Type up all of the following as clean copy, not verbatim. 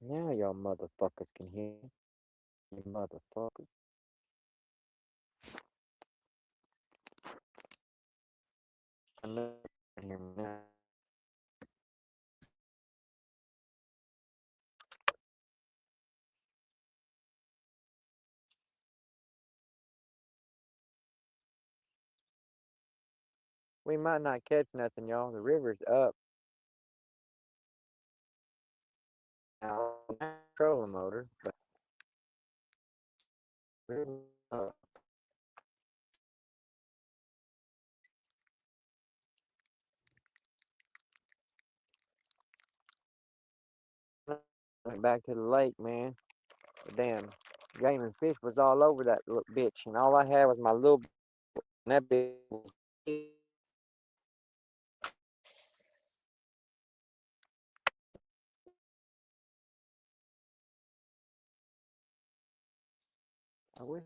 Now y'all motherfuckers can hear me. You motherfuckers. I know you can hear me now. We might not catch nothing, y'all. The river's up now. Trolling motor, but the river's up. Went back to the lake, man. The damn game and fish was all over that little bitch, and all I had was my little. And that bitch was. I wish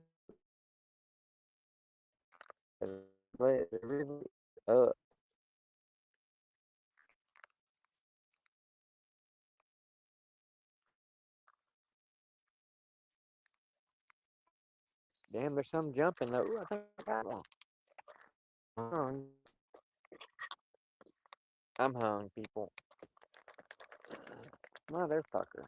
the river up. Damn, there's some jumping though. Ooh, I think I got one. Hung. I'm hung, people. Motherfucker.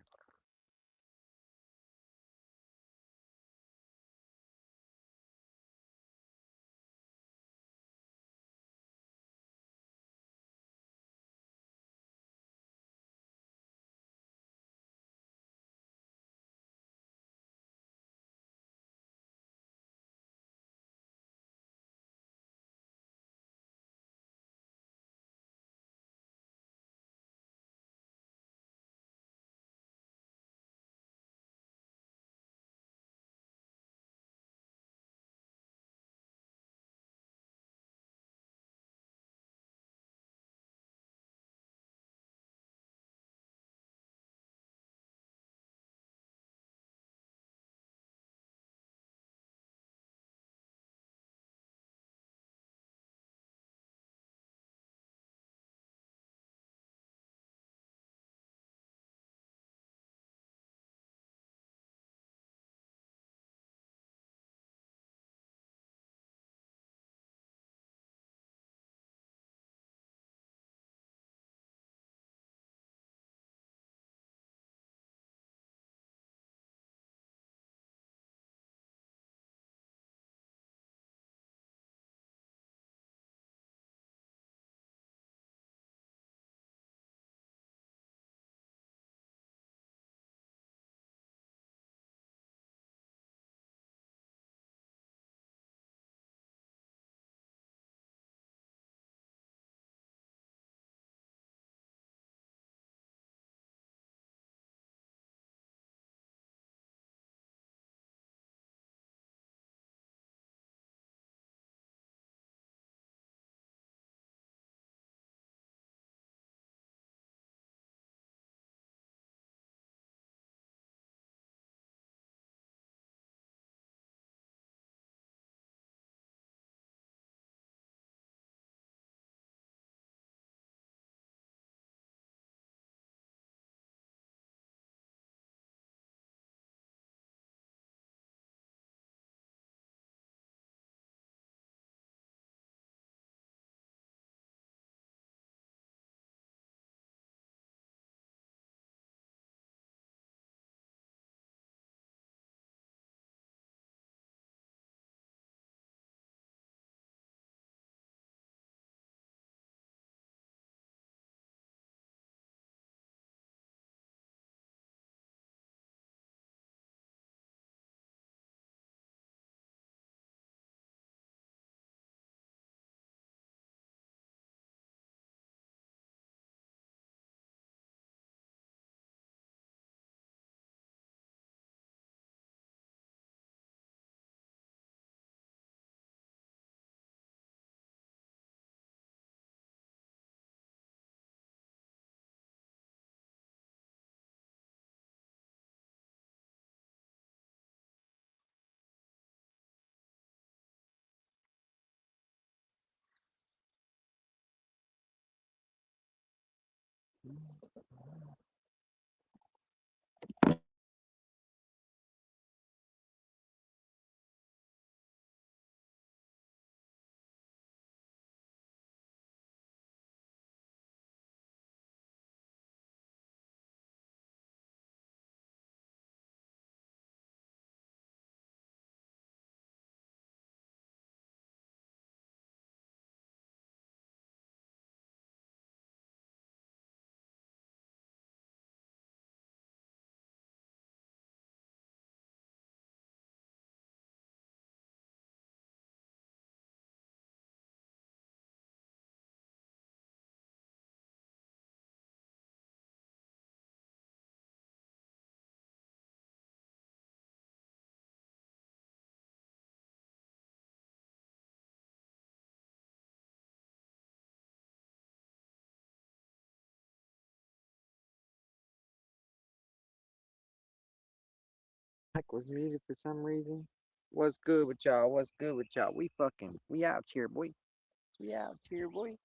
Mike was muted for some reason. What's good with y'all? What's good with y'all? We out here, boy. We out here, boy.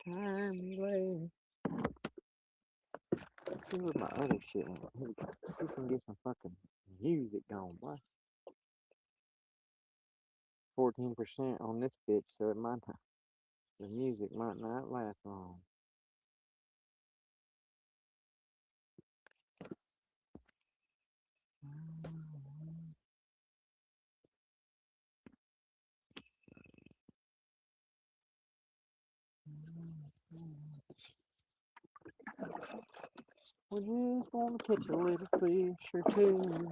Time away. Let's see what my other shit is. Here we go. See if we can get some fucking music going, boy. 14% on this bitch, so it might not, the music might not last long. We're just gonna catch a little fish or two.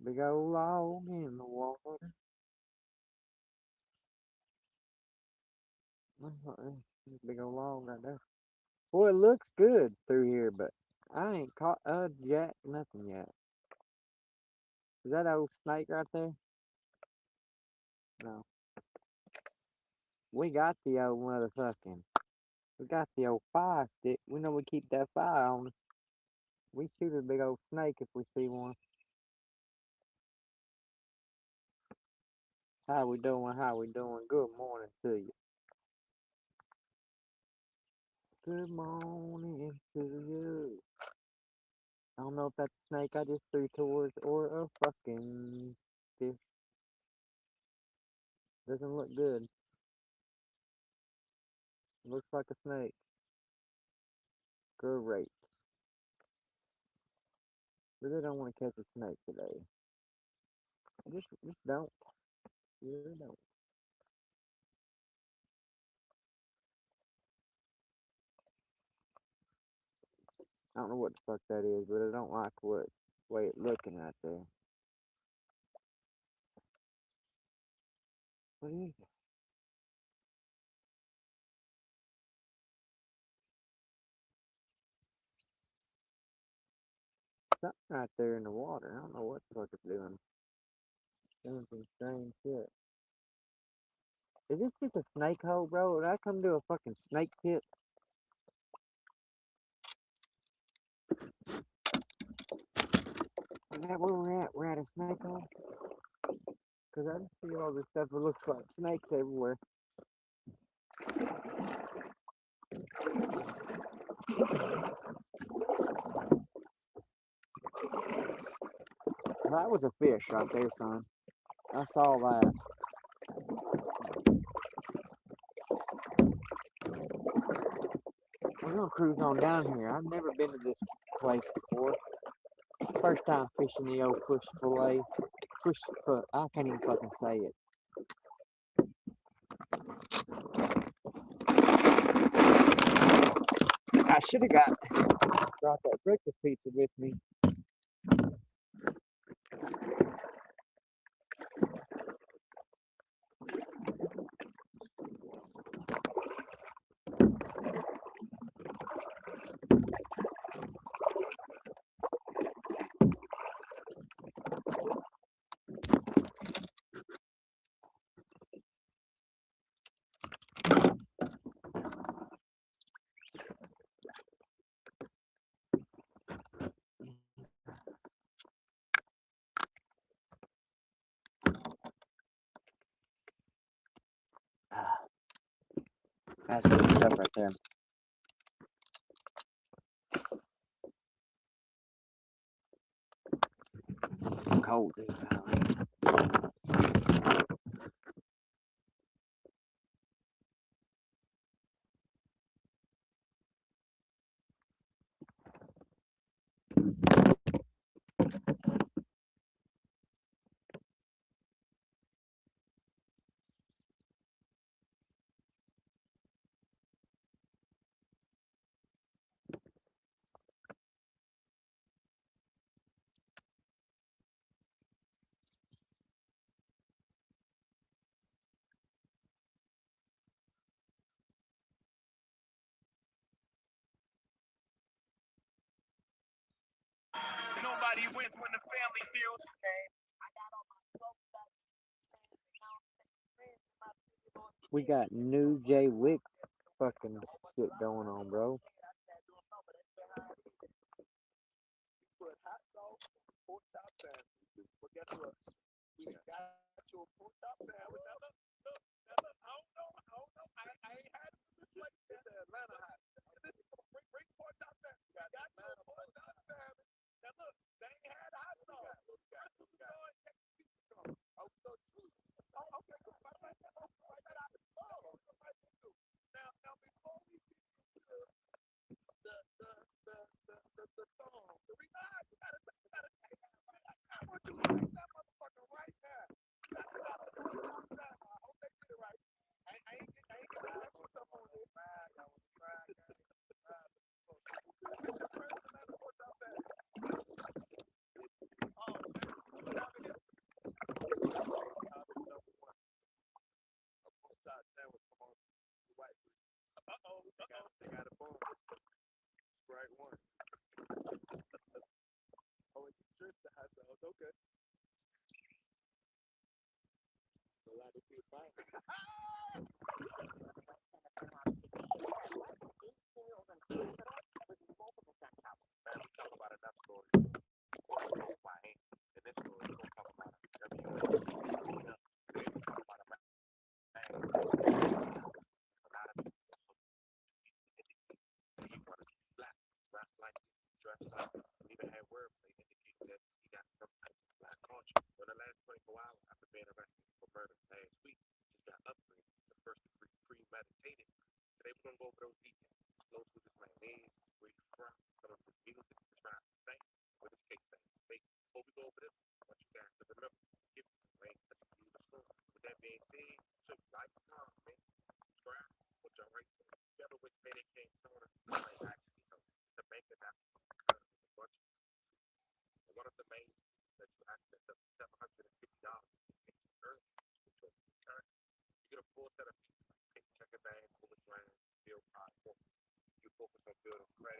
Big old log in the water. Big old log right there. Boy, it looks good through here, but I ain't caught a jack nothing yet. Is that old snake right there? No. We got the old motherfucking. We got the old fire stick. We know we keep that fire on us. We shoot a big old snake if we see one. How we doing? How we doing? Good morning to you. Good morning to you. I don't know if that's a snake I just threw towards or a fucking fish. Doesn't look good. Looks like a snake. Great. Really don't want to catch a snake today. Just don't. Really don't. I don't know what the fuck that is, but I don't like what way it's looking right there. What is it? Something right there in the water. I don't know what the fuck it's doing. Doing some strange shit. Is this just a snake hole, bro? Did I come to a fucking snake pit? Is that where we're at? We're at a snake hole? Because I just see all this stuff that looks like snakes everywhere. That was a fish right there, son. I saw that. We're gonna cruise on down here. I've never been to this place before. First time fishing the old push fillet. Push foot. I can't even fucking say it. I should have brought that breakfast pizza with me. That's good stuff right there. It's cold, dude. Everybody wins when the family feels. We got new Jay Wick fucking shit going on, bro.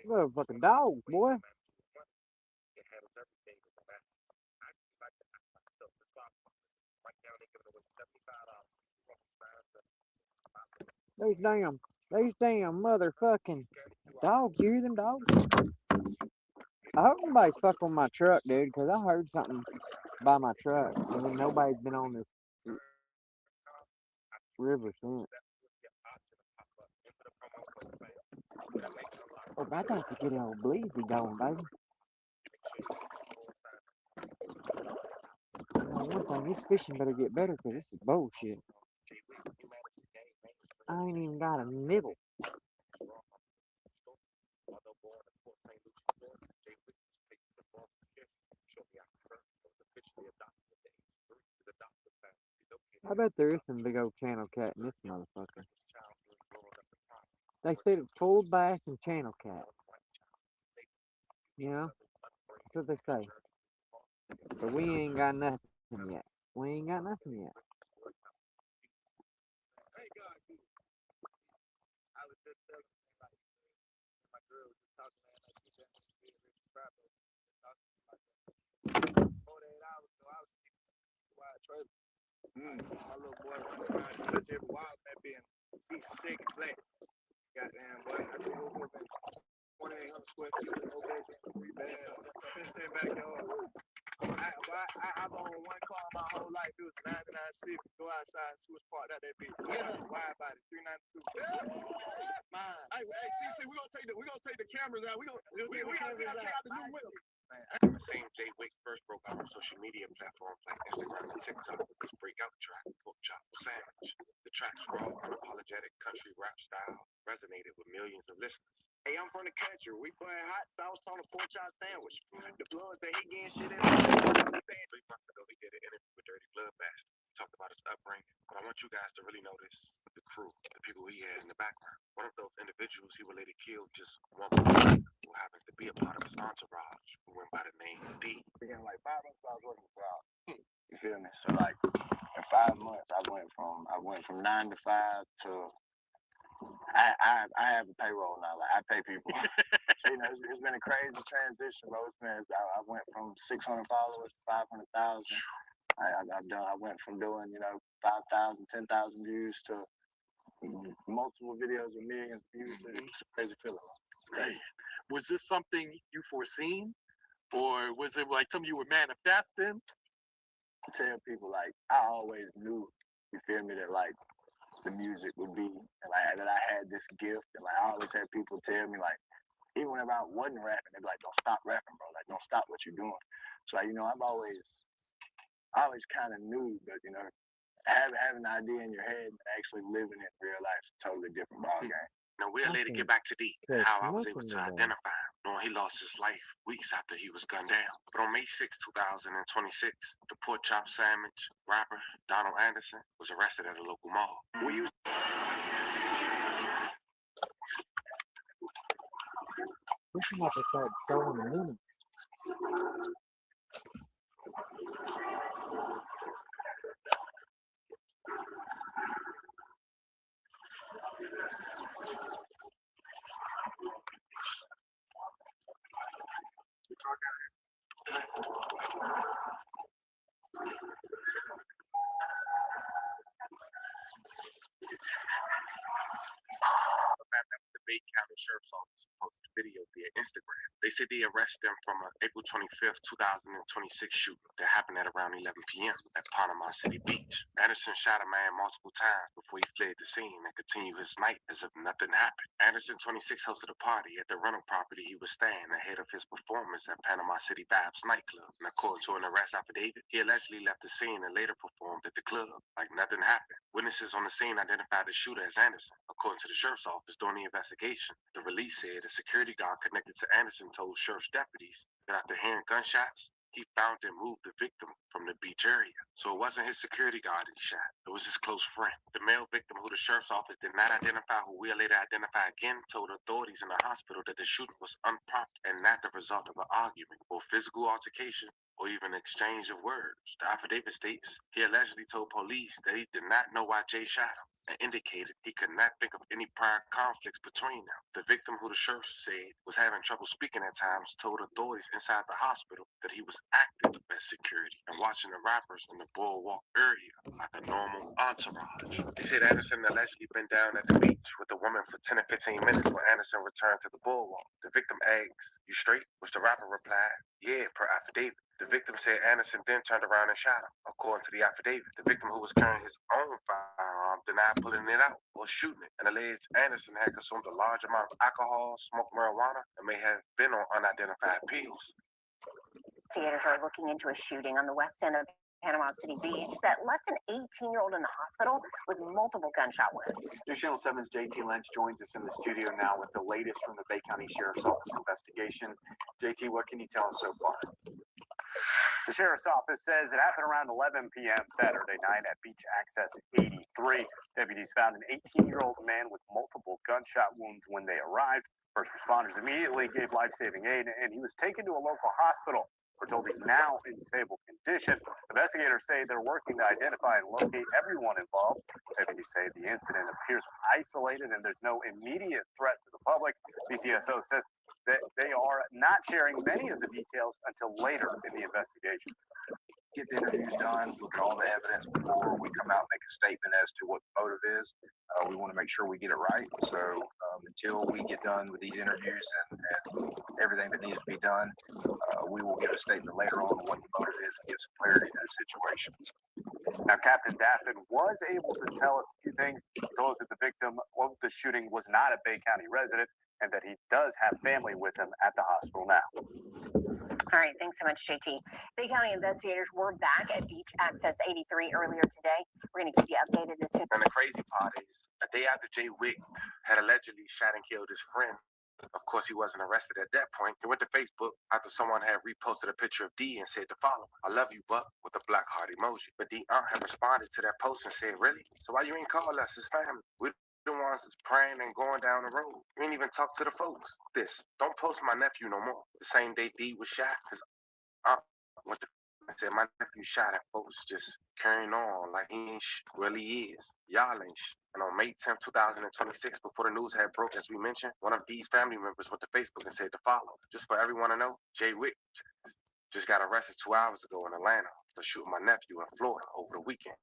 Motherfucking dog, boy. These damn motherfucking dogs. You hear them dogs? I hope nobody's fucking with my truck, dude, because I heard something by my truck. I mean, nobody's been on this river since. Oh, I got to get old Bleezy going, baby. One thing, this fishing better get better because this is bullshit. I ain't even got a nibble. I bet there is some big old channel cat in this motherfucker. They said it's full bass and channel cat. You know? That's what they say. But we ain't got nothing yet. We ain't got nothing yet. My little boy running around and touch every wild man being C6 and flat. Goddamn boy, I think it was 2,800 square feet of O.D.W. 3 beds. Fenced in backyard. I've owned one car my whole life. It was a 99 Civic. Go outside and switch part out that bitch. Wide body, 392. Mine. Hey, TC, we gonna take the cameras out. We gotta check out the new whip. The same Jay Wick first broke out on social media platforms like Instagram and TikTok with this breakout track, Pork Chop Sandwich. The track's raw, unapologetic country rap style resonated with millions of listeners. Hey, I'm from the country. We putting hot sauce on a pork chop sandwich. The blood that he getting shit in. 3 months ago, he did an interview with Dirty Blood Bastard. He talked about his upbringing. But I want you guys to really notice the crew, the people he had in the background. One of those individuals he related killed just one person who happens to be a part of his entourage, who went by the name D. Began like 5 months I was working for y'all. You feel me? So like in 5 months I went from 9 to 5 to I have a payroll now. Like, I pay people. So, it's been a crazy transition, bro. I went from 600 followers to 500,000. I went from doing 5,000, 10,000 views to multiple videos with millions of views. It's a crazy feeling. Right. Was this something you foreseen, or was it like something you were manifesting? I tell people, like, I always knew, you feel me, that like the music would be, and like that I had this gift, and like I always had people tell me, like, even whenever I wasn't rapping, they'd be like, "Don't stop rapping, bro. Like, don't stop what you're doing." So like, I always kind of knew, but having an idea in your head and actually living it in real life is a totally different ballgame. Now we'll later get back to how I was able to identify him, knowing he lost his life weeks after he was gunned down. But on May 6, 2026, the pork chop sandwich rapper Donald Anderson was arrested at a local mall. This is like I started showing the minutes. The Bay County Sheriff's Office posted a video via Instagram. They said they arrested him from an April 25th, 2026 shooting that happened at around 11 p.m. at Panama City Beach. Anderson shot a man multiple times before he fled the scene and continued his night as if nothing happened. Anderson, 26, hosted a party at the rental property he was staying ahead of his performance at Panama City Vibes nightclub. And according to an arrest affidavit, he allegedly left the scene and later performed at the club like nothing happened. Witnesses on the scene identified the shooter as Anderson. According to the sheriff's office, during the investigation, the release said a security guard connected to Anderson told sheriff's deputies that after hearing gunshots, he found and moved the victim from the beach area. So it wasn't his security guard that he shot. It was his close friend. The male victim, who the sheriff's office did not identify, who we'll later identify again, told authorities in the hospital that the shooting was unprompted and not the result of an argument or physical altercation or even exchange of words. The affidavit states he allegedly told police that he did not know why Jay shot him and indicated he could not think of any prior conflicts between them. The victim, who the sheriff said was having trouble speaking at times, told authorities inside the hospital that he was acting as security and watching the rappers in the boardwalk area like a normal entourage. They said Anderson allegedly been down at the beach with the woman for 10 or 15 minutes when Anderson returned to the boardwalk. The victim asked, "You straight?" which the rapper replied, "Yeah," per affidavit. The victim said Anderson then turned around and shot him. According to the affidavit, the victim, who was carrying his own firearm, denied pulling it out or shooting it and alleged Anderson had consumed a large amount of alcohol, smoked marijuana, and may have been on unidentified pills. Investigators are looking into a shooting on the west end of Panama City Beach that left an 18-year-old in the hospital with multiple gunshot wounds. News Channel 7's JT Lynch joins us in the studio now with the latest from the Bay County Sheriff's Office investigation. JT, what can you tell us so far? The Sheriff's Office says it happened around 11 p.m. Saturday night at Beach Access 83. Deputies found an 18-year-old man with multiple gunshot wounds when they arrived. First responders immediately gave life-saving aid, and he was taken to a local hospital. We're told he's now in stable condition. Investigators say they're working to identify and locate everyone involved. Deputies say the incident appears isolated and there's no immediate threat to the public. BCSO says that they are not sharing many of the details until later in the investigation. Get the interviews done, look at all the evidence before we come out and make a statement as to what the motive is. We want to make sure we get it right. So until we get done with these interviews and everything that needs to be done, we will give a statement later on what the motive is and give some clarity to the situation. Now, Captain Daffin was able to tell us a few things. He told us that the victim of the shooting was not a Bay County resident and that he does have family with him at the hospital now. All right, thanks so much, JT. Bay County investigators were back at Beach Access 83 earlier today. We're going to keep you updated as soon. And the crazy part is, a day after Jay Wick had allegedly shot and killed his friend, of course he wasn't arrested at that point, he went to Facebook after someone had reposted a picture of D and said the following: "I love you, Buck," with a black heart emoji. But D had responded to that post and said, "Really? So why you ain't call us his family? We're the ones that's praying and going down the road. You ain't even talk to the folks. Don't post my nephew no more." The same day D was shot, his aunt went to and said, "My nephew shot at folks just carrying on like he ain't really is. Y'all ain't And on May 10th, 2026, before the news had broke, as we mentioned, one of Dee's family members went to Facebook and said to follow. Just for everyone to know, Jay Wick just got arrested 2 hours ago in Atlanta for shooting my nephew in Florida over the weekend.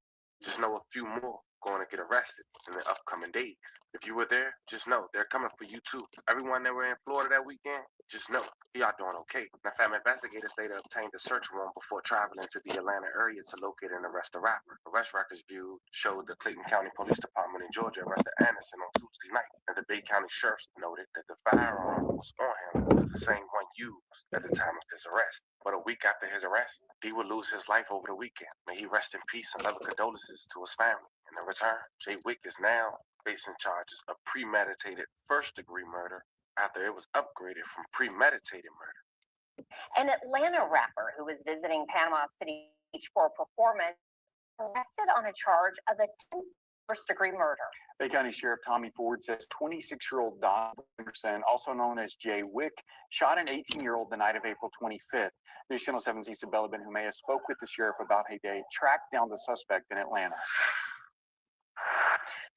Just know a few more going to get arrested in the upcoming days. If you were there, just know they're coming for you too. Everyone that were in Florida that weekend, just know he are doing okay. Now, fam, investigators later obtained a search warrant before traveling to the Atlanta area to locate and arrest the rapper. Arrest records viewed showed the Clayton County Police Department in Georgia arrested Anderson on Tuesday night, and the Bay County Sheriff's noted that the firearm on him was the same one used at the time of his arrest. But a week after his arrest, D would lose his life over the weekend. May he rest in peace and love condolences to his family. In return, Jay Wick is now facing charges of premeditated first-degree murder after it was upgraded from premeditated murder. An Atlanta rapper who was visiting Panama City Beach for a performance arrested on a charge of attempted first-degree murder. Bay County Sheriff Tommy Ford says 26-year-old Don Anderson, also known as Jay Wick, shot an 18-year-old the night of April 25th. News Channel 7's Isabella Benjumea spoke with the sheriff about how they tracked down the suspect in Atlanta.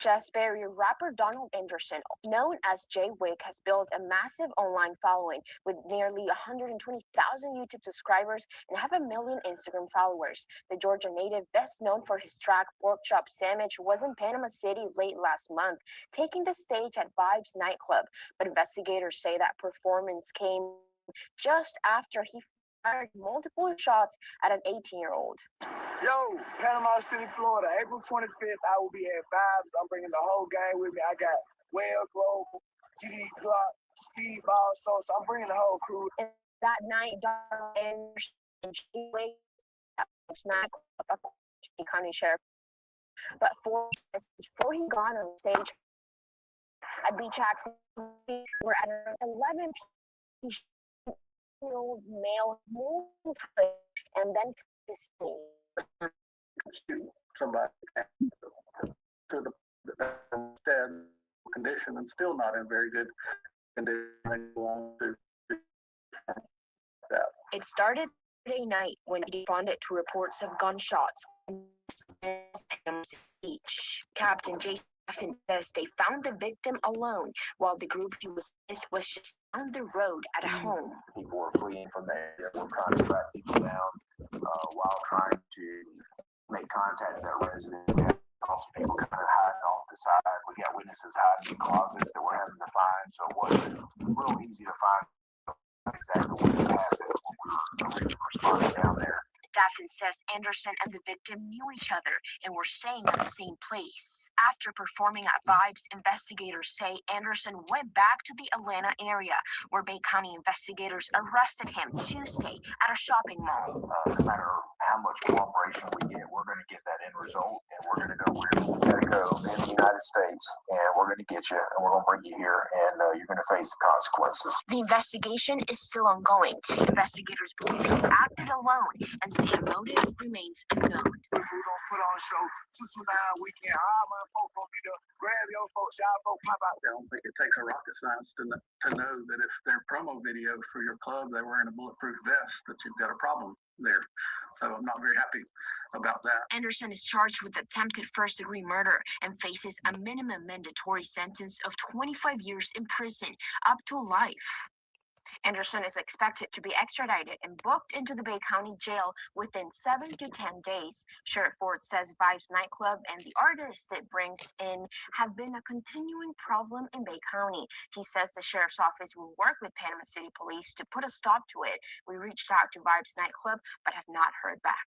Jazzberry rapper Donald Anderson, known as Jay Wick, has built a massive online following with nearly 120,000 YouTube subscribers and 500,000 Instagram followers. The Georgia native, best known for his track Pork Chop Sandwich, was in Panama City late last month, taking the stage at Vibes nightclub. But investigators say that performance came just after he fired multiple shots at an 18-year-old. Yo, Panama City, Florida, April 25th, I will be at Vibes. I'm bringing the whole gang with me. I got Well Global, GD Glock, Speedball, so I'm bringing the whole crew. And that night, Donald Anderson and Jay Wick at Vibes nightclub, County Sheriff. But before he got on stage at Beach Access, we're at 11 p.m. Old male and then this somebody to the dead condition and still not in very good condition. It started Friday night when he responded to reports of gunshots in Beach. Captain Jason says they found the victim alone while the group he was with was just on the road at a home. People were fleeing from the area. We're trying to track people down while trying to make contact with that resident. We have also people kind of hiding off the side. We got witnesses hiding in closets that we're having to find, so it wasn't real easy to find exactly what happened when we were responding down there. Daffin says Anderson and the victim knew each other and were staying at the same place. After performing at Vibes, investigators say Anderson went back to the Atlanta area, where Bay County investigators arrested him Tuesday at a shopping mall. No matter how much cooperation we get, we're going to get that end result, and we're going to go where you got to go in the United States, and we're going to get you, and we're going to bring you here, and you're going to face the consequences. The investigation is still ongoing. Investigators believe he acted alone and say a motive remains unknown. We're going to put on a show 229 weekend. All my folks going to be there. Grab your folks, y'all folks pop out. I don't think it takes a rocket science to know that if their promo videos for your club, they were in a bulletproof vest, that you've got a problem there. So I'm not very happy about that. Anderson is charged with attempted first-degree murder and faces a minimum mandatory sentence of 25 years in prison, up to life. Anderson is expected to be extradited and booked into the Bay County jail within 7 to 10 days. Sheriff Ford says Vibes nightclub and the artists it brings in have been a continuing problem in Bay County. He says the sheriff's office will work with Panama City Police to put a stop to it. We reached out to Vibes nightclub but have not heard back.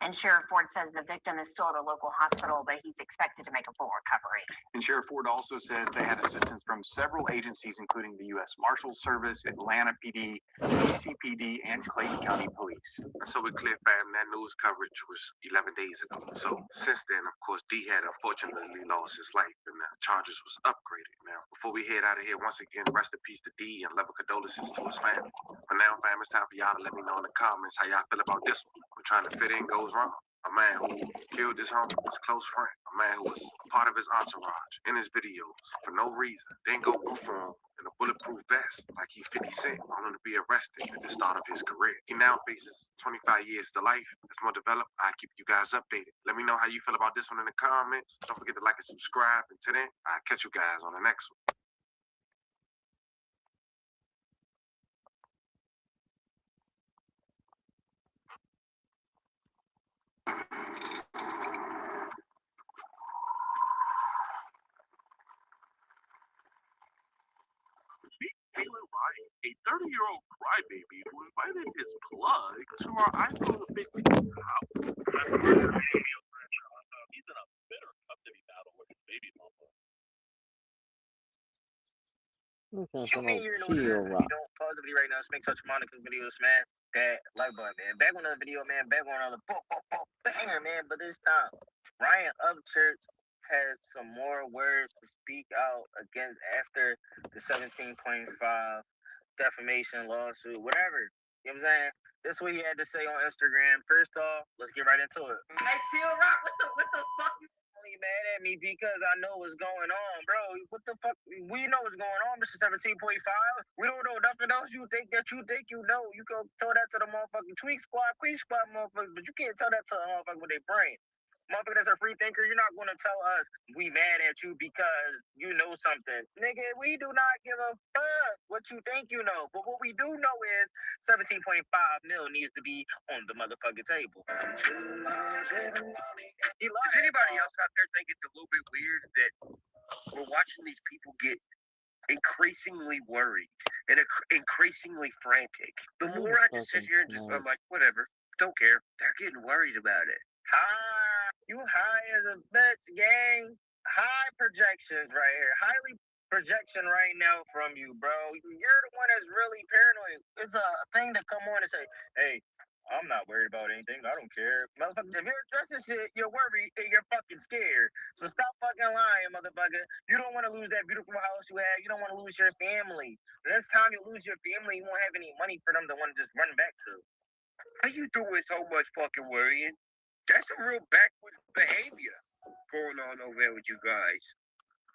And Sheriff Ford says the victim is still at a local hospital, but he's expected to make a full recovery. And Sheriff Ford also says they had assistance from several agencies, including the U.S. Marshals Service, Atlanta PD, UCPD, and Clayton County Police. So we clear, fam, that news coverage was 11 days ago. So since then, of course, D had unfortunately lost his life and the charges was upgraded. Now, before we head out of here, once again, rest in peace to D and level condolences to his family. But now, fam, it's time for y'all to let me know in the comments how y'all feel about this one. We're trying to fit in goes wrong. A man who killed his homie, his close friend. A man who was a part of his entourage in his videos for no reason. Then go perform in a bulletproof vest like he 50 Cent, only to be arrested at the start of his career. He now faces 25 years to life. It's more developed. I'll keep you guys updated. Let me know how you feel about this one in the comments. Don't forget to like and subscribe. And till then, I'll catch you guys on the next one. Feeling right, a 30-year-old crybaby who invited his plug to our iPhone 15 house. He's in a bitter custody battle with his baby mama. Listen to You some mean old you know what it is? chill If you rock. don't positively right now, make such Monica's videos, man. That like button, man. Back on another video, man. Back on another banger, man. But this time, Ryan Upchurch has some more words to speak out against after the 17.5 defamation lawsuit, whatever. You know what I'm saying? This is what he had to say on Instagram. First off, let's get right into it. Hey, chill rock. What the fuck? You mad at me because I know what's going on, bro. What the fuck? We know what's going on, Mr. 17.5. We don't know nothing else. You think you know. You can tell that to the motherfucking Tweak Squad, Queen Squad motherfuckers, but you can't tell that to a motherfucker with their brain. Motherfucker that's a free thinker, you're not going to tell us we mad at you because you know something. Nigga, we do not give a fuck what you think you know. But what we do know is 17.5 mil needs to be on the motherfucking table. Does anybody else out there think it's a little bit weird that we're watching these people get increasingly worried and increasingly frantic? The more I just sit here and just, I'm like, whatever, don't care. They're getting worried about it. You high as a bitch, gang. High projections right here. Highly projection right now from you, bro. You're the one that's really paranoid. It's a thing to come on and say, hey, I'm not worried about anything. I don't care. Motherfucker, if you're addressing shit, you're worried and you're fucking scared. So stop fucking lying, motherfucker. You don't want to lose that beautiful house you have. You don't want to lose your family. The next time you lose your family, you won't have any money for them to want to just run back to. How you doing so much fucking worrying? That's some real backwards behavior going on over there with you guys.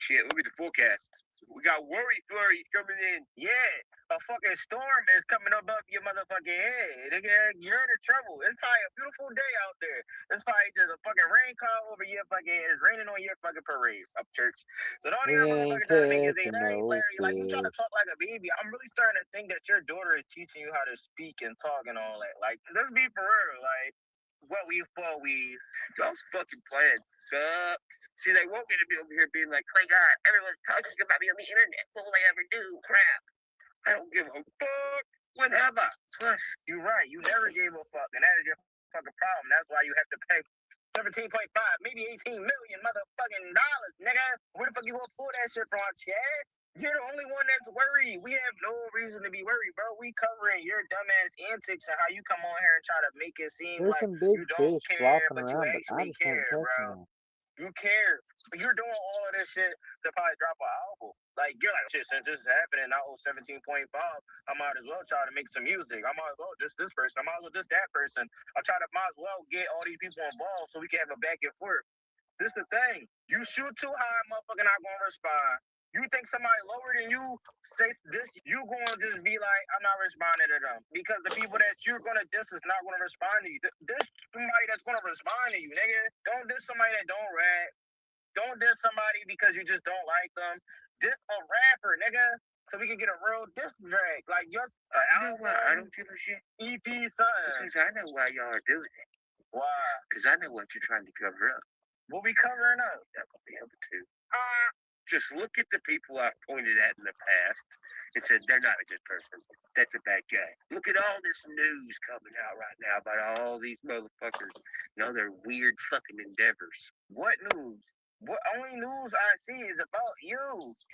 Shit, look at the forecast. We got worry flurries coming in. Yeah, a fucking storm is coming above your motherfucking head. Nigga, you're in trouble. It's probably a beautiful day out there. It's probably just a fucking rain cloud over your fucking head. It's raining on your fucking parade up church. So don't even motherfucking try to make his day Larry. Like, you try to talk like a baby. I'm really starting to think that your daughter is teaching you how to speak and talk and all that. Like, let's be for real. Like, what we always. Those fucking plans suck. See, they want me to be over here being like, oh my God, everyone's talking about me on the internet. What will I ever do? Crap. I don't give a fuck. Whatever. Plus, you're right. You never gave a fuck. And that is your fucking problem. That's why you have to pay 17.5, maybe 18 million motherfucking dollars, nigga. Where the fuck you gonna pull that shit from, Chad? You're the only one that's worried. We have no reason to be worried, bro. We covering your dumbass antics and how you come on here and try to make it seem There's like some big you don't fish care, flopping but around, you but I actually just ain't care, touching bro. them. You care. But you're doing all of this shit to probably drop an album. Like, you're like, shit, since this is happening, I owe 17.5, I might as well try to make some music. I might as well this person. I might as well that person. Might as well get all these people involved so we can have a back and forth. This the thing. You shoot too high, motherfucker, not gonna respond. You think somebody lower than you say this, you gonna just be like, I'm not responding to them. Because the people that you're gonna diss is not gonna respond to you. Diss somebody that's gonna respond to you, nigga. Don't diss somebody that don't rap. Don't diss somebody because you just don't like them. Diss a rapper, nigga. So we can get a real diss drag. Like your I don't give a shit. EP something. Because I know why y'all are doing it. Why? Because I know what you're trying to cover up. What we covering up? Not gonna be able to. Just look at the people I've pointed at in the past and said they're not a good person. That's a bad guy. Look at all this news coming out right now about all these motherfuckers and all their weird fucking endeavors. What news? What only news I see is about you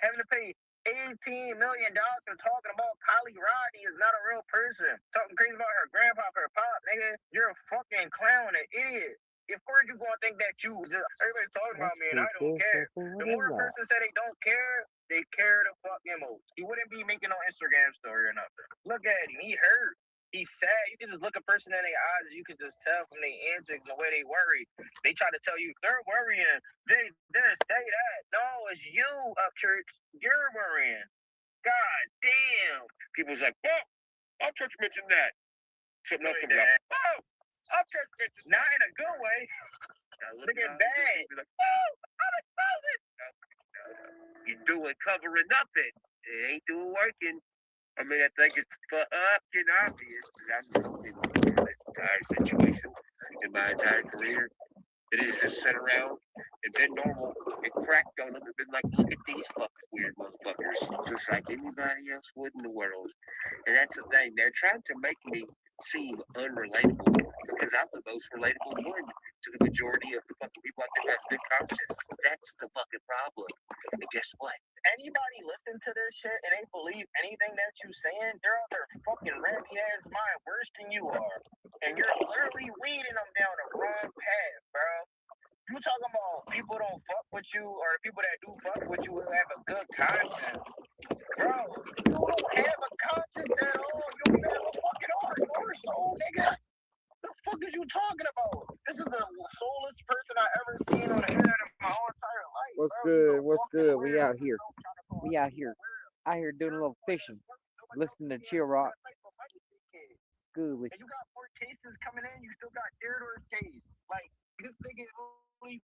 having to pay $18 million for talking about Kylie Rodney is not a real person. Talking crazy about her grandpa, her pop, nigga. You're a fucking clown, an idiot. Of course you're gonna think that you just everybody talking about me and I don't care. The more a person say they don't care, they care the fucking most. He wouldn't be making no Instagram story or nothing. Look at him, he hurt. He's sad. You can just look a person in their eyes and you can just tell from their antics and the way they worry. They try to tell you they're worrying. They this, they that. No, it's you up church. You're worrying. God damn. People's like, oh, our church mentioned that. Something else comes up. Oh, our church mentioned not in a good way. Look at bad. Like, oh, I'm exposed. You do it covering up it. It ain't doing working. I mean, I think it's fucking obvious. I'm in an entire situation in my entire career. It is just sit around and been normal and cracked on them and been like, look at these fucking weird motherfuckers, just like anybody else would in the world. And that's the thing. They're trying to make me seem unrelatable because I'm the most relatable one to the majority of the fucking people out there that have good conscience. That's the fucking problem. And guess what? Anybody listen to this shit and they believe anything that you saying, they're out their fucking rampy ass mind worse than you are. And you're literally leading them down the wrong path, bro. You talking about people don't fuck with you, or the people that do fuck with you will have a good conscience. Bro, you don't have a conscience at all. You don't even have a fucking heart or a soul, nigga. The fuck is you talking about? This is the soulless person I ever seen on the internet in my whole entire life. What's bro. good? What's good? We out here. We out here. Out here doing a little fishing. Listening to Chill Rock. Good with And you got more cases coming in, you still got Theodore's case. Like, this nigga is only.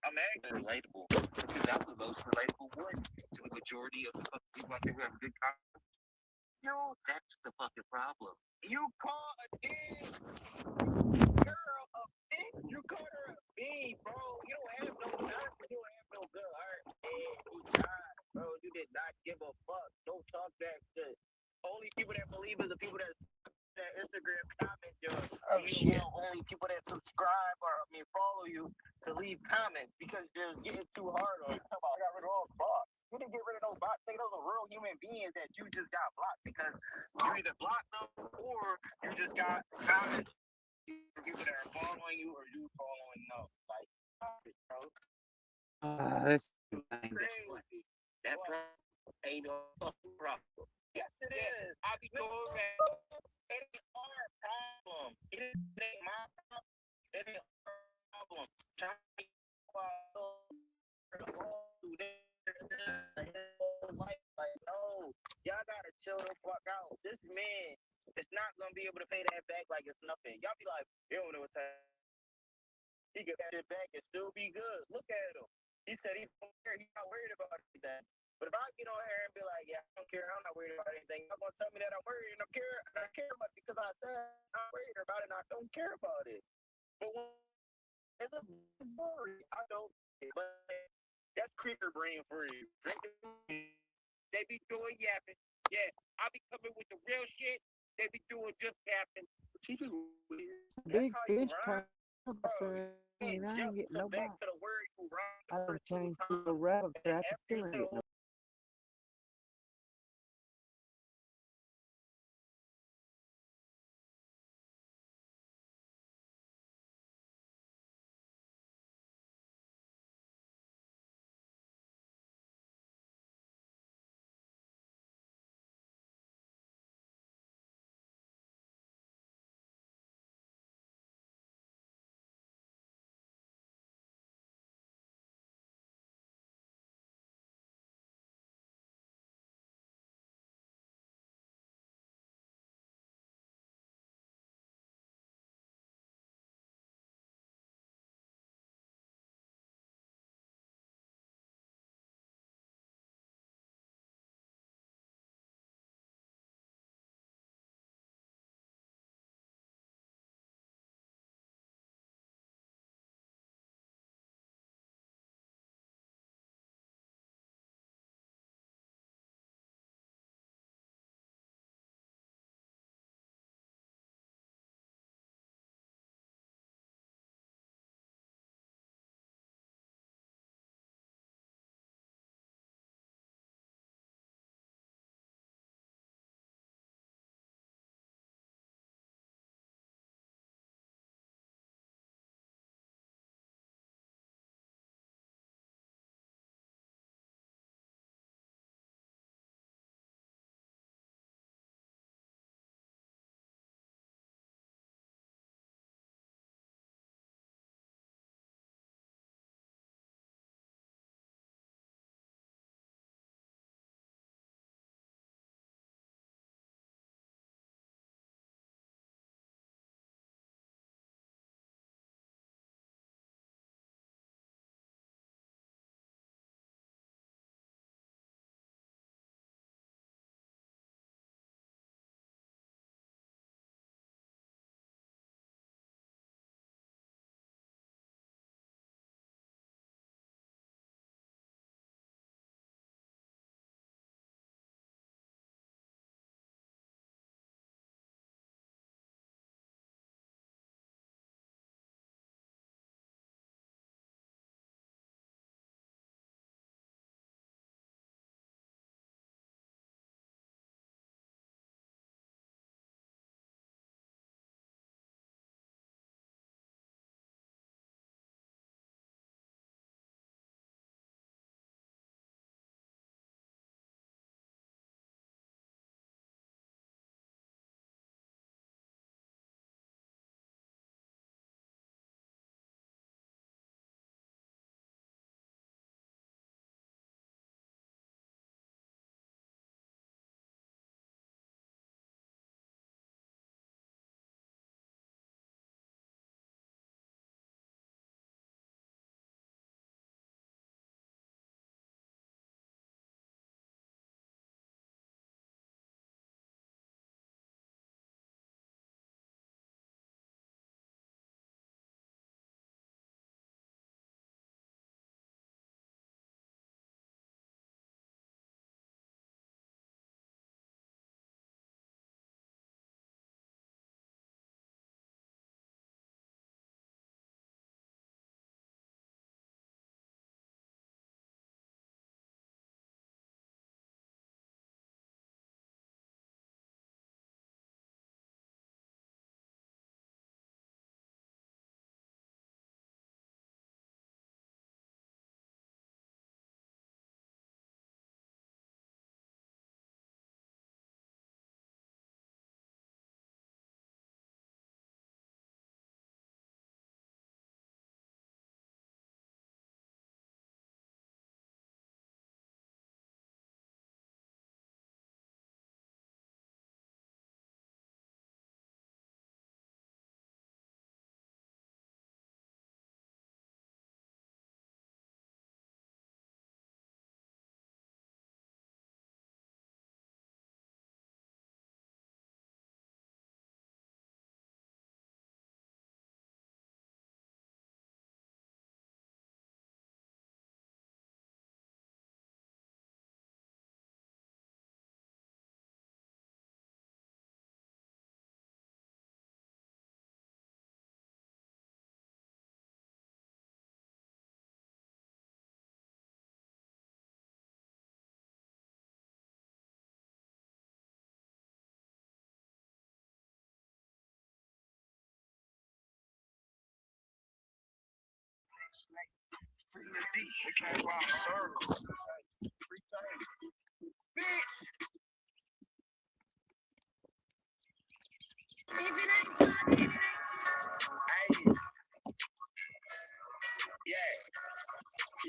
I'm actually relatable because I'm the most relatable one to the majority of the fucking people out there who have good conscience. Yo, that's the fucking problem. You call a damn girl a bitch. You call her a B, bro. You don't have no nerve. You don't have no good heart, man. You died, bro. You did not give a fuck. Don't talk that shit. Only people that believe is the people that Instagram comment you. Oh shit. Only people that subscribe or follow you to leave comments because they're getting too hard on you. I got rid of all the bots. You didn't get rid of no bots. Those are real human beings that you just got blocked because you either blocked them or you just got comments. People that are following you or you following them. Like, bro. That's Crazy. That problem ain't no fucking problem. Yes, it is. I be doing that. It ain't our problem. It ain't my problem. It ain't our problem. Trying to like, no, y'all gotta chill the fuck out. This man is not gonna be able to pay that back like it's nothing. Y'all be like, you don't know what time. He get that back and still be good. Look at him. He said he don't care. He's not worried about anything. But if I get on here and be like, yeah, I don't care, I'm not worried about anything, y'all gonna tell me that I'm worried and I care much because I said I'm worried about it and I don't care about it. But when it's a story, I don't. But that's creeper brain for you. Drinking, they be doing yapping. Yeah, I be coming with the real shit. They be doing just yapping. big fish. Bro, I ain't getting no back bite. to the word you rhyme I the done first two changed to times. the rabbit trap. Every Still ain't getting no single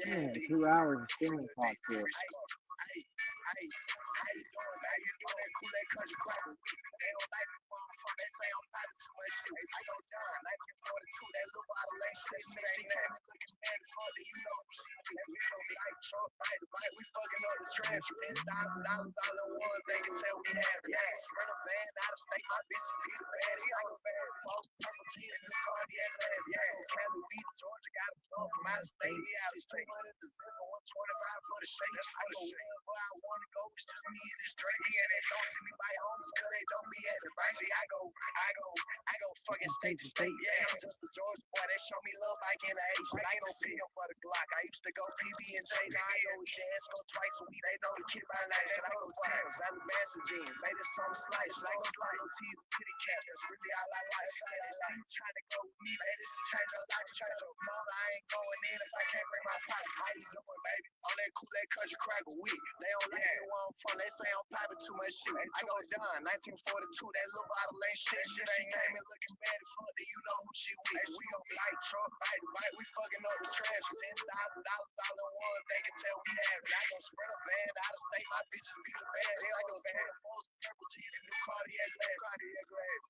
Yeah, 2 hours of still ain't caught yet. Fucking state to state, yeah. Just the Georgia boy, they show me love like in the H. I ain't no pick up for the Glock. I used to go PB and J. Now I go with Jazz, go twice a week. They know the kid by the night. I go Tams, Valley Master jeans. Made this song slice. I go slide no T's and kitty cats. That's really all I like. You trying to go with me, baby? This is change your life. Change your mom. I ain't going in if I can't bring my pocket. How you doing, baby? On that Kool-Aid country crack a week. They don't like me where I'm from. They say I'm popping too much shit. I go down 1942. That little bottle ain't shit. Shit ain't came in looking bad as fuck. You know who she with. Hey, we gon' light truck, right. We fucking up the trash. $10,000 all in ones. They can tell we have it. I go spread a band out of state. My bitches be the bad. They like those bad. Purple jeans, new Cartier glass.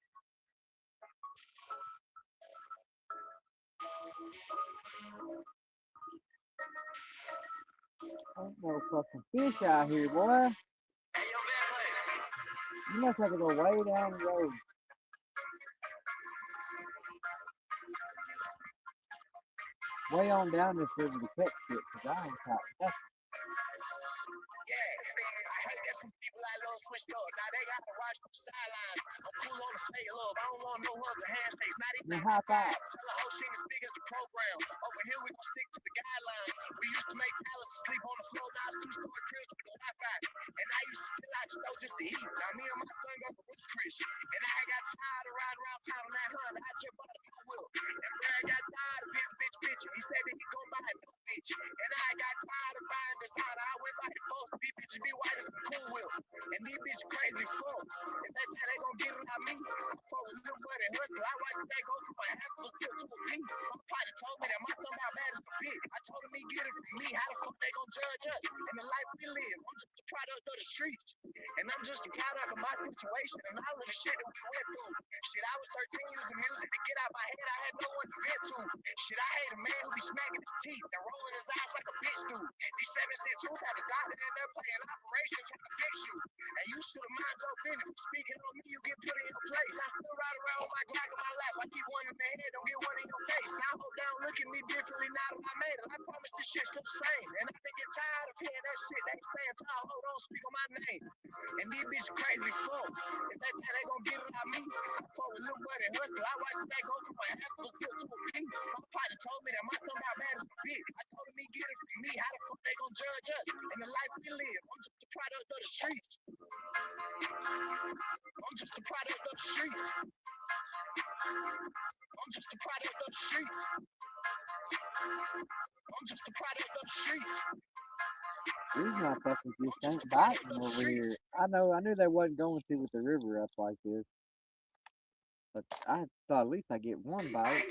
Ain't no fucking fish out here, boy. You must have to go way down the road. Way on down this river to catch shit, cause I ain't caught nothing. People I love switched up. Now they got to watch the sidelines. I'm cool on the fake love. I don't want no hugs or handshakes. Not even high five. Tell the whole shit as big as the program. Over here we gon' stick to the guidelines. We used to make palaces sleep on the floor. Now it's two-story cribs with the Wi-Fi. And I used to steal out the stove just to eat. Now me and my son go to Rich Chris. And I got tired of riding around town on that Honda. I just bought a new wheel. And Barry got tired of his bitch bitching. He said that he gon' buy a new bitch. And I got tired of buying this Honda. I went by the folks. These bitches be white as some cool wheel. And these bitches crazy full. If that time they gon' get it out me, for a little buddy hustle, I watched that go from a half of a silk to a pink. My partner told me that my son about bad as a bitch. I told him he get it from me. How the fuck they gon' judge us? And the life we live, I'm just a product of the streets. And I'm just a product of my situation and all of the shit that we went through. Shit, I was 13 using music to get out my head. I had no one to vent to. Shit, I hate a man who be smacking his teeth and rolling his eyes like a bitch do. These 7-6 had a doctor in there playing operation trying to fix you. And you should have mind your business. Speaking on me, you get put in your place. I still ride around with my Glock in my lap. I keep one in the head, don't get one in your face. I hope they don't look at me differently now that I made it. I promise this shit's still the same. And I think get tired of hearing that shit. They saying, "Hold on, speak on my name." And these bitches crazy full. If that time they gon' get it out me, for a little buddy hustle, I watched that go from a half of a silk to a pink. My partner told me that my son about bad as a bitch. I told him he get it from me. How the fuck they gon' judge us? And the life we live, I'm just a product of the streets. I'm just a product of the streets. I'm just a product of the streets. I'm just a product of the streets. These motherfuckers just ain't biting over here. I knew they wasn't going to with the river up like this. But I thought at least I get one bite.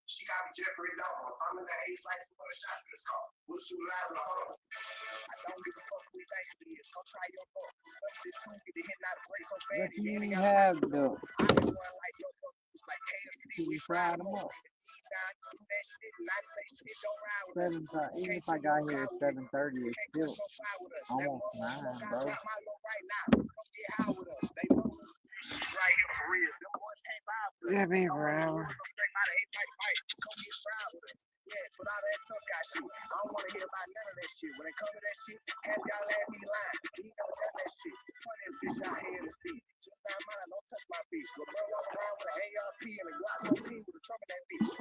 She got me Jeffrey Dahmer. If I'm in the haze like 200 shots in this car, we'll shoot loud in the home. I don't give a fuck who you think it is. Go try your book. Some shit too get the hit not a break so fast. What you have though? I ain't one like your book. It's like KFC. We fried them up. That shit, and I say shit don't ride with us. Even if I got here at 7:30, it's still almost 9, bro. Right now, come get high with us. They know right here for real. Them boys can't buy with us. Yeah, be forever. Yeah, put all that tough guy shit. I don't want to hear about none of that shit. When it comes to that shit, have y'all let me lie. He never done that shit. It's funny as fish out here in the sea. Just not mine, don't touch my bitch. LeBron walk around with an ARP and a Glock 14 with a trumpet that bitch.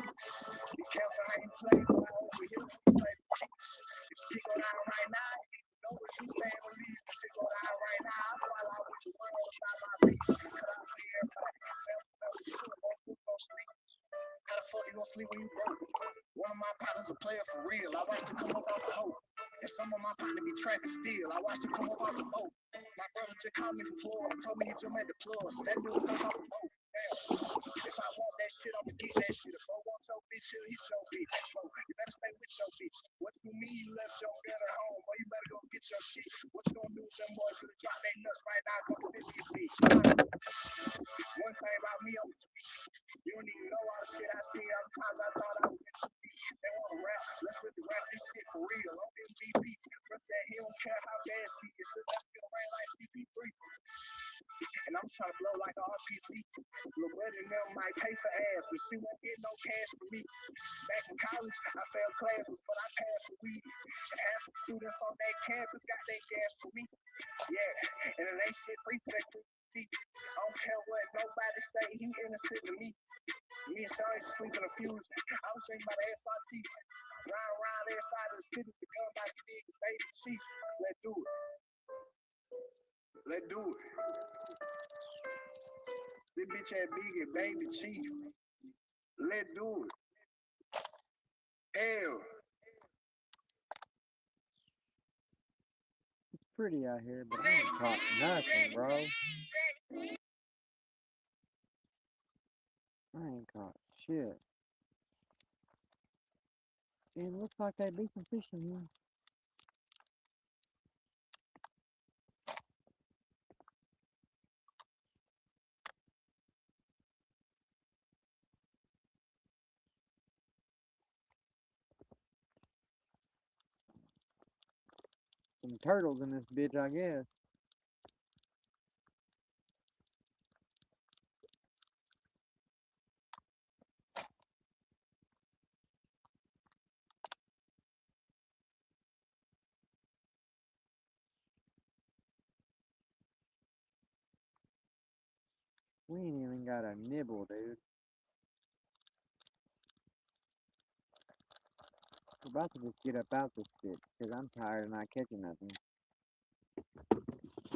Be careful how you play. Over here, play the keys. If she go down right now, you know what you stand with me. If she go down right now, I fall out with you 1 sleep when you broke. One of my partners a player for real. I watched him come up off a hoe. And some of my partners be trapping still. I watched him come up off a boat. My brother just called me from Florida. Told me he just made the plug. So that dude fresh off the boat. Damn. If I want that shit, I'ma get that shit. If I want your bitch, he'll hit your bitch. So you better stay with your bitch. What you mean you left your girl at home? Boy, you better go get your shit. What you gonna do with them boys who drop their nuts right now? Cause it be a bitch. One thing about me, I'm tweet. You don't even know all the shit I see. Sometimes I thought I was into deep. They wanna rap. Let's really rap this shit for real. I'm MVP. Chris said he don't care how bad she is. Let's get rain like CP3. And I'm trying to blow like an RPG. Lil' buddy and them might pay for ass, but she won't get no cash from me. Back in college, I failed classes, but I passed the weed. And half the students on that campus got their gas for me. Yeah, and it ain't shit free for that quick. I don't care what nobody say, he innocent to me. Me and Sean used to sleep in a fusion. I was drinking by the SRT. Riding around every side of the city with the gun by the niggas, baby chief. Let's do it. Let's do it. This bitch had big and baby chief. Let's do it. Hell. It's pretty out here, but I ain't caught nothing, bro. I ain't caught shit. And it looks like there'd be some fish in here. Some turtles in this bitch, I guess. We ain't even got a nibble, dude. We're about to just get up out this bitch, because I'm tired of not catching nothing.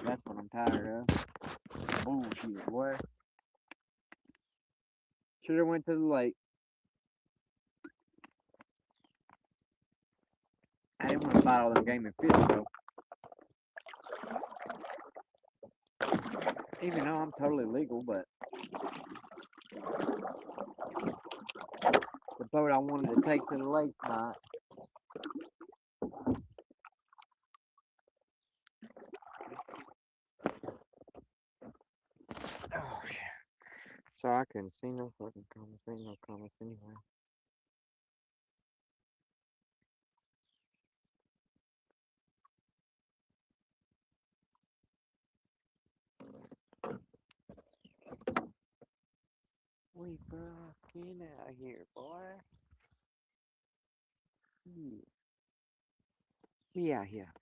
That's what I'm tired of. Bullshit, boy. Should've went to the lake. I didn't want to fight all them game and fish, though. Even though I'm totally legal, but the boat I wanted to take to the lake tonight. Oh, shit. So I couldn't see no fucking comments. Ain't no comments anyway. We fucking out here, boy. Yeah. We out here.